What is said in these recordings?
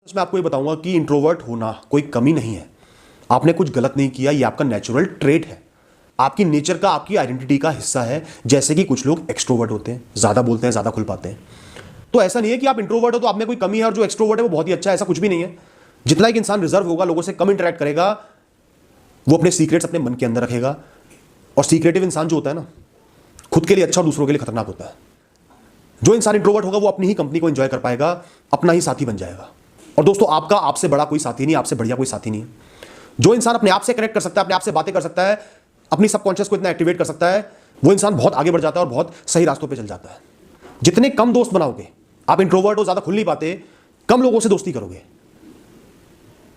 मैं आपको ये बताऊंगा कि इंट्रोवर्ट होना कोई कमी नहीं है। आपने कुछ गलत नहीं किया, ये आपका नेचुरल ट्रेट है, आपकी नेचर का, आपकी आइडेंटिटी का हिस्सा है। जैसे कि कुछ लोग एक्सट्रोवर्ट होते हैं, ज्यादा बोलते हैं, ज्यादा खुल पाते हैं। तो ऐसा नहीं है कि आप इंट्रोवर्ट हो तो आप में कोई कमी है और जो एक्सट्रोवर्ट है वो बहुत ही अच्छा है, ऐसा कुछ भी नहीं है। जितना एक इंसान रिजर्व होगा, लोगों से कम इंटरेक्ट करेगा, वो अपने सीक्रेट्स अपने मन के अंदर रखेगा। और सीक्रेटिव इंसान जो होता है ना, खुद के लिए अच्छा और दूसरों के लिए खतरनाक होता है। जो इंसान इंट्रोवर्ट होगा वो अपनी ही कंपनी को एंजॉय कर पाएगा, अपना ही साथी बन जाएगा। और दोस्तों, आपका आपसे बड़ा कोई साथी नहीं, आपसे बढ़िया कोई साथी नहीं है। जो इंसान अपने आप से कनेक्ट कर सकता है, अपने आप से बातें कर सकता है, अपनी सबकॉन्शियस को इतना एक्टिवेट कर सकता है, वो इंसान बहुत आगे बढ़ जाता है और बहुत सही रास्तों पे चल जाता है। जितने कम दोस्त बनाओगे, आप इंट्रोवर्ट हो, ज्यादा खुल नहीं पाते, कम लोगों से दोस्ती करोगे,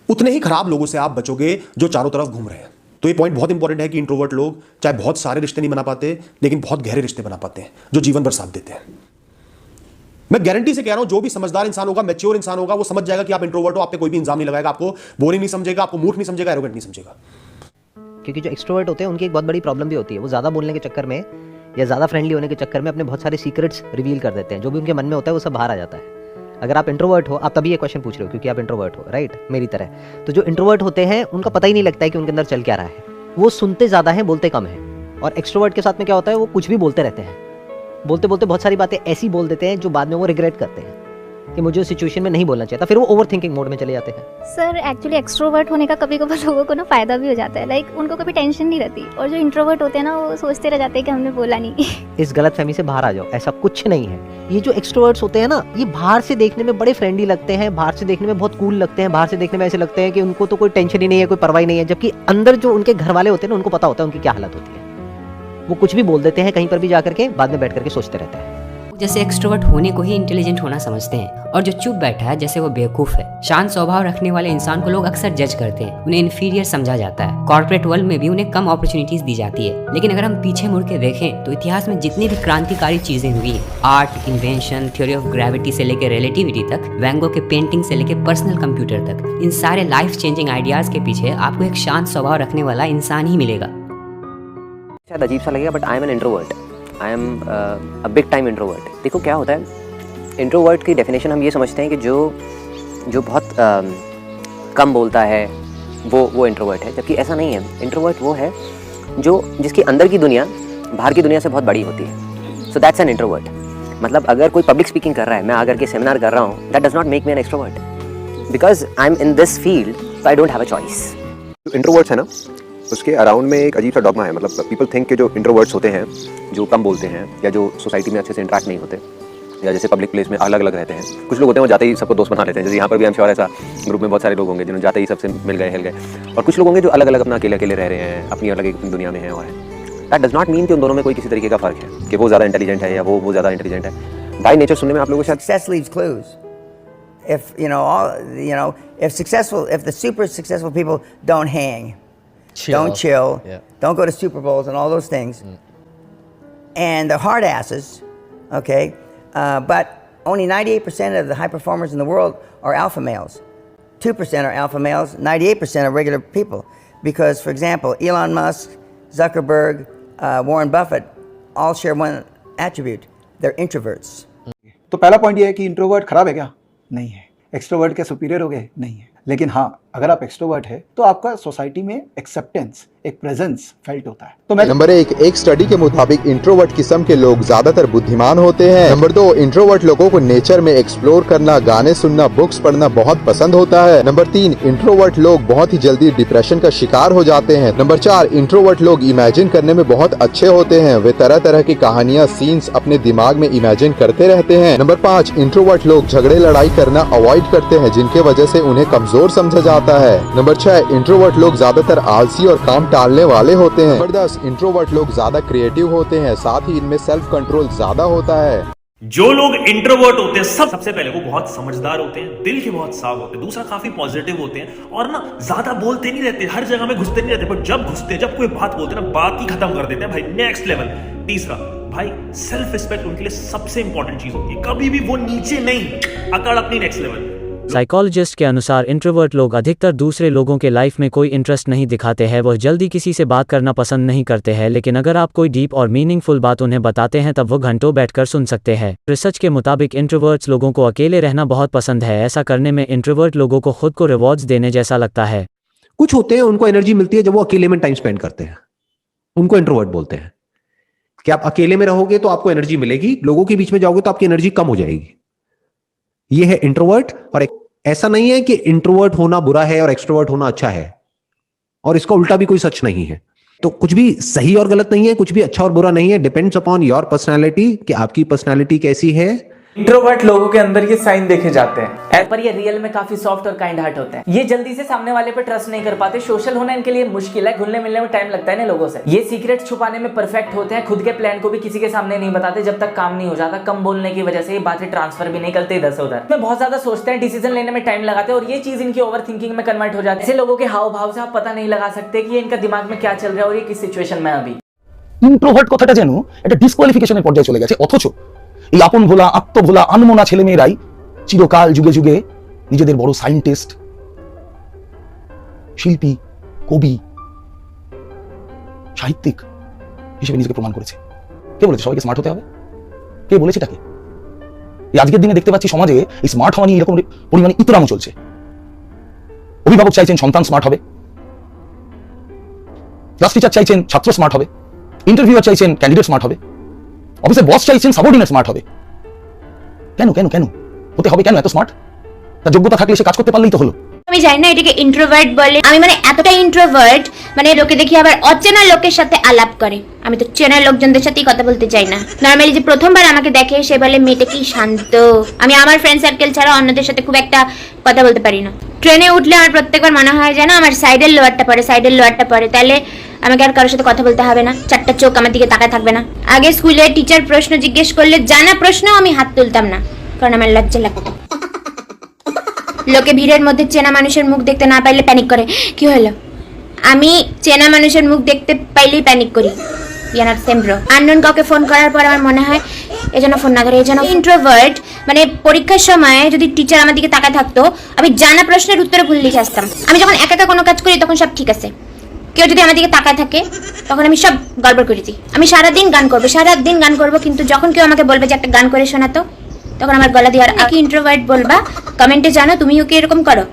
उतने ही खराब लोगों से आप बचोगे जो चारों तरफ घूम रहे हैं। तो ये पॉइंट बहुत इंपॉर्टेंट है कि इंट्रोवर्ट लोग चाहे बहुत सारे रिश्ते नहीं बना पाते, लेकिन बहुत गहरे रिश्ते बना पाते हैं जो जीवन भर साथ देते हैं। मैं गारंटी से कह रहा हूं, जो भी समझदार इंसान होगा, मैच्योर इंसान होगा, वो समझ जाएगा कि आप इंट्रोवर्ट हो। आप पे कोई भी इंजाम नहीं लगाएगा, आपको बोरिंग नहीं समझेगा, आपको मूर्ख नहीं समझेगा, एरोगेंट नहीं समझेगा। क्योंकि जो एक्सट्रोवर्ट होते हैं उनकी एक बहुत बड़ी प्रॉब्लम भी होती है, वो ज़्यादा बोलने के चक्कर में या ज़्यादा फ्रेंडली होने के चक्कर में अपने बहुत सारे सीक्रेट्स रिवील कर देते हैं। जो भी उनके मन में होता है वो सब बाहर आ जाता है। अगर आप इंट्रोवर्ट हो, आप तभी ये क्वेश्चन पूछ रहे हो क्योंकि आप इंट्रोवर्ट हो, राइट, मेरी तरह। तो जो इंट्रोवर्ट होते हैं उनका पता ही नहीं लगता है कि उनके अंदर चल क्या रहा है। वो सुनते ज़्यादा हैं, बोलते कम हैं। और एक्सट्रोवर्ट के साथ में क्या होता है, वो कुछ भी बोलते रहते हैं, बोलते बोलते बहुत सारी बातें ऐसी बोल देते हैं जो बाद में वो रिग्रेट करते हैं कि मुझे उस सिचुएशन में नहीं बोलना चाहिए था। फिर वो ओवर थिंकिंग मोड में चले जाते हैं। सर एक्चुअली एक्सट्रोवर्ट होने का कभी कभी लोगों को ना फ़ायदा भी हो जाता है। लाइक उनको कभी टेंशन नहीं रहती, और जो इंट्रोवर्ट होते हैं ना, वो सोचते रह जाते हैं कि हमने बोला नहीं। इस गलतफहमी से बाहर आ जाओ, ऐसा कुछ नहीं है। ये जो एक्सट्रोवर्ट्स होते हैं ना, ये बाहर से देखने में बड़े फ्रेंडली लगते हैं, बाहर से देखने में बहुत कूल लगते हैं, बाहर से देखने में ऐसे लगते हैं कि उनको तो कोई टेंशन ही नहीं है, कोई परवाह नहीं है। जबकि अंदर जो उनके घर वाले होते हैं ना, उनको पता होता है उनकी क्या हालत होती है। वो कुछ भी बोल देते हैं कहीं पर भी जाकर के, बाद में बैठ करके सोचते रहते हैं। जैसे एक्सट्रोवर्ट होने को ही इंटेलिजेंट होना समझते हैं, और जो चुप बैठा है जैसे वो बेवकूफ है। शांत स्वभाव रखने वाले इंसान को लोग अक्सर जज करते हैं, उन्हें इन्फीरियर समझा जाता है। कॉर्पोरेट वर्ल्ड में भी उन्हें कम अपॉर्चुनिटीज दी जाती है। लेकिन अगर हम पीछे मुड़ के देखें तो इतिहास में जितनी भी क्रांतिकारी चीजें हुई, art, invention, theory of gravity से लेकर रिलेटिविटी तक, वैन गॉग के पेंटिंग से लेकर पर्सनल कंप्यूटर तक, इन सारे लाइफ चेंजिंग आइडियाज के पीछे आपको एक शांत स्वभाव रखने वाला इंसान ही मिलेगा। शायद अजीब सा लगेगा, but I am an introvert. I am a big time introvert. देखो क्या होता है, इंट्रोवर्ट की डेफिनेशन हम ये समझते हैं कि जो बहुत कम बोलता है वो इंट्रोवर्ट है, जबकि ऐसा नहीं है। इंट्रोवर्ट वो है जिसकी अंदर की दुनिया बाहर की दुनिया से बहुत बड़ी होती है। So that's an introvert. मतलब अगर कोई पब्लिक स्पीकिंग कर रहा है, मैं आकर के सेमिनार कर रहा हूँ, that does not make me an extrovert, because I am in this field, so I don't have a choice. Introverts है ना, उसके अराउंड में एक अजीब सा डॉगमा है। मतलब पीपल थिंक कि जो इंट्रोवर्ट्स होते हैं, जो कम बोलते हैं या जो सोसाइटी में अच्छे से इंटरेक्ट नहीं होते, या जैसे पब्लिक प्लेस में अलग अलग रहते हैं, कुछ लोग होते हैं वो जाते ही सबको दोस्त बना लेते हैं। जैसे यहाँ पर भी आई एम श्योर ऐसा ग्रुप में बहुत सारे लोग होंगे जिन्होंने जाते ही सबसे मिल गए, हिल गए। और कुछ लोग होंगे जो अलग अलग अपना अकेले अकेले रह रहे हैं, अपनी अलग एक दुनिया में हैं। और दैट डज नॉट मीन कि उन दोनों में कोई किसी तरीके का फर्क है कि वो ज़्यादा इंटेलिजेंट है या वो ज़्यादा इंटेलिजेंट है। बाय नेचर सुनने में आप लोगों को शायद Success leaves clues. If the super successful people don't hang, don't chill, don't go to Super Bowls and all those things, and the hard asses, okay, but only 98% of the high performers in the world are alpha males. 2% are alpha males, 98% are regular people. Because, for example, Elon Musk, Zuckerberg, Warren Buffett all share one attribute. They're introverts. तो पहला point ये है कि introvert खराब है क्या? नहीं है। एक्सट्रोवर्ट क्या सुपीरियर हो गए? नहीं है। लेकिन हाँ, अगर आप एक्सट्रोवर्ट है तो आपका सोसाइटी में एक्सेप्टेंस, एक प्रेजेंस फेल्ट होता है। तो नंबर एक स्टडी के मुताबिक इंट्रोवर्ट किस्म के लोग ज्यादातर बुद्धिमान होते हैं। नंबर 2, इंट्रोवर्ट लोगों को नेचर में एक्सप्लोर करना, गाने सुनना, बुक्स पढ़ना बहुत पसंद होता है। नंबर 3, इंट्रोवर्ट लोग बहुत ही जल्दी डिप्रेशन का शिकार हो जाते हैं। नंबर 4, इंट्रोवर्ट लोग इमेजिन करने में बहुत अच्छे होते हैं। वे तरह तरह की कहानियां, सीन्स अपने दिमाग में इमेजिन करते रहते हैं। नंबर 5, इंट्रोवर्ट लोग झगड़े लड़ाई करना अवॉइड करते हैं, जिनके वजह से उन्हें कमजोर समझा जाता है। नंबर 6, इंट्रोवर्ट लोग ज्यादातर आलसी और काम टालने वाले होते हैं। नंबर 10, इंट्रोवर्ट लोग ज्यादा क्रिएटिव होते हैं, साथ ही इनमें सेल्फ कंट्रोल ज्यादा होता है। जो लोग इंट्रोवर्ट होते हैं सबसे पहले वो बहुत समझदार होते हैं, दिल के बहुत साफ होते हैं, दूसरा काफी पॉजिटिव होते हैं, और ना ज्यादा बोलते नहीं रहते, हर जगह में घुसते नहीं रहते, पर जब घुसते हैं, जब कोई बात बोलते हैं ना, बात ही खत्म कर देते हैं भाई, नेक्स्ट लेवल। तीसरा भाई, सेल्फ रिस्पेक्ट उनके लिए सबसे इंपॉर्टेंट चीज होती है, कभी भी वो नीचे नहीं, अकड़ अपनी नेक्स्ट लेवल। साइकोलॉजिस्ट के अनुसार इंट्रोवर्ट लोग अधिकतर दूसरे लोगों के लाइफ में कोई इंटरेस्ट नहीं दिखाते हैं, वह जल्दी किसी से बात करना पसंद नहीं करते हैं, लेकिन अगर आप कोई डीप और मीनिंगफुल बात उन्हें बताते हैं तब वो घंटों बैठकर सुन सकते हैं। रिसर्च के मुताबिक इंट्रोवर्ट्स लोगों को अकेले रहना बहुत पसंद है। ऐसा करने में इंट्रोवर्ट लोगों को खुद को रिवॉर्ड्स देने जैसा लगता है। कुछ होते हैं उनको एनर्जी मिलती है जब वो अकेले में टाइम स्पेंड करते हैं, उनको इंट्रोवर्ट बोलते हैं। कि आप अकेले में रहोगे तो आपको एनर्जी मिलेगी, लोगों के बीच में जाओगे तो आपकी एनर्जी कम हो जाएगी। ये है इंट्रोवर्ट। और ऐसा नहीं है कि इंट्रोवर्ट होना बुरा है और एक्सट्रोवर्ट होना अच्छा है, और इसका उल्टा भी कोई सच नहीं है। तो कुछ भी सही और गलत नहीं है, कुछ भी अच्छा और बुरा नहीं है। डिपेंड्स अपॉन योर पर्सनैलिटी कि आपकी पर्सनैलिटी कैसी है। इंट्रोवर्ट लोगों के अंदर ये साइन देखे जाते हैं, पर ये रियल में काफी सॉफ्ट और काइंड हार्ट होते हैं। ये जल्दी से सामने वाले पे ट्रस्ट नहीं कर पाते, सोशल होना इनके लिए मुश्किल है, घुलने मिलने में टाइम लगता है ना लोगों से। ये सीक्रेट छुपाने में परफेक्ट होते हैं, खुद के प्लान को भी किसी के सामने नहीं बताते जब तक काम नहीं हो जाता। कम बोलने की वजह से ये बातें ट्रांसफर भी नहीं करते इधर से उधर, में बहुत ज्यादा सोचते हैं, डिसीजन लेने में टाइम लगाते हैं, और ये चीज इनकी ओवर थिंकिंग में कन्वर्ट हो जाती है। ऐसे लोगों के हाव भाव से आप पता नहीं लगा सकते कि इनका दिमाग में क्या चल रहा है और ये किस सिचुएशन में अभी। ইন্ট্রোভার্ট কথাটা যেন একটা ডিসকোয়ালিফিকেশনের পর্যায়ে চলে গেছে, অথচ এই আপন ভোলা আত্মভোলা আনমনা ছেলেমেয়েরাই চিরকাল যুগে যুগে নিজেদের বড় সায়েন্টিস্ট, শিল্পী, কবি, সাহিত্যিক হিসেবে নিজেকে প্রমাণ করেছে। কে বলেছে সবাইকে স্মার্ট হতে হবে? কে বলেছে এটাকে? এই আজকের দিনে দেখতে পাচ্ছি সমাজে এই স্মার্ট হওয়া নিয়ে এরকম পরিমাণে ইতরামও চলছে। অভিভাবক চাইছেন সন্তান স্মার্ট হবে, ক্লাস টিচার চাইছেন ছাত্র স্মার্ট হবে, ইন্টারভিউয়ার চাইছেন ক্যান্ডিডেট স্মার্ট হবে, অফিসের বস চাইছেন সাবঅর্ডিনেট স্মার্ট হবে। কেন কেন কেন হতে হবে? কেন এত স্মার্ট? তার যোগ্যতা থাকলে সে কাজ করতে পারলেই তো হলো। আমি জানি না এটাকে ইন্ট্রোভার্ট বলে, আমি মানে এতটা ইন্ট্রোভার্ট মানে লোকে দেখি আবার অচেনা লোকের সাথে আলাপ করে। আমি তো চেনা লোকজনদের সাথেই কথা বলতে চাই না। নর্মালি যে প্রথমবার আমাকে দেখে সে বলে মেয়েটা কি শান্ত। আমি আমার ফ্রেন্ড সার্কেল ছাড়া অন্যদের সাথে খুব একটা কথা বলতে পারি না। ট্রেনে উঠলে আমার প্রত্যেকবার মনে হয় যেন আমার সাইডের লোয়ারটা পড়ে, তাহলে আমাকে আর কারোর সাথে কথা বলতে হবে না, চারটা চোখ আমার দিকে তাকায় থাকবে না। আগে স্কুলে টিচার প্রশ্ন জিজ্ঞেস করলে জানা প্রশ্ন আমি হাত তুলতাম না, কারণ আমার লজ্জা লাগতো। লোকে ভিড়ের মধ্যে চেনা মানুষের মুখ দেখতে না পাইলে প্যানিক করে, কি হলো? আমি চেনা মানুষের মুখ দেখতে পাইলেই প্যানিক করি। আননোন কাউকে ফোন করার পর আমার মনে হয় এজন্য ফোন না ধরে, এজন্য ইন্ট্রোভার্ট। মানে পরীক্ষার সময় যদি টিচার আমার দিকে তাকায় থাকতো, আমি জানা প্রশ্নের উত্তরে ভুল লিখে আসতাম। আমি যখন একা একা কোনো কাজ করি তখন সব ঠিক আছে, কেউ যদি আমার দিকে তাকায় থাকে তখন আমি সব গড়বড় করে দিই। আমি সারাদিন গান করবো, কিন্তু যখন কেউ আমাকে বলবে যে একটা গান করে শোনাতো, তখন আমার গলা দিয়ে আর কি ইন্ট্রোভার্ট বলবা? কমেন্টে জানো তুমিও কি এরকম করো?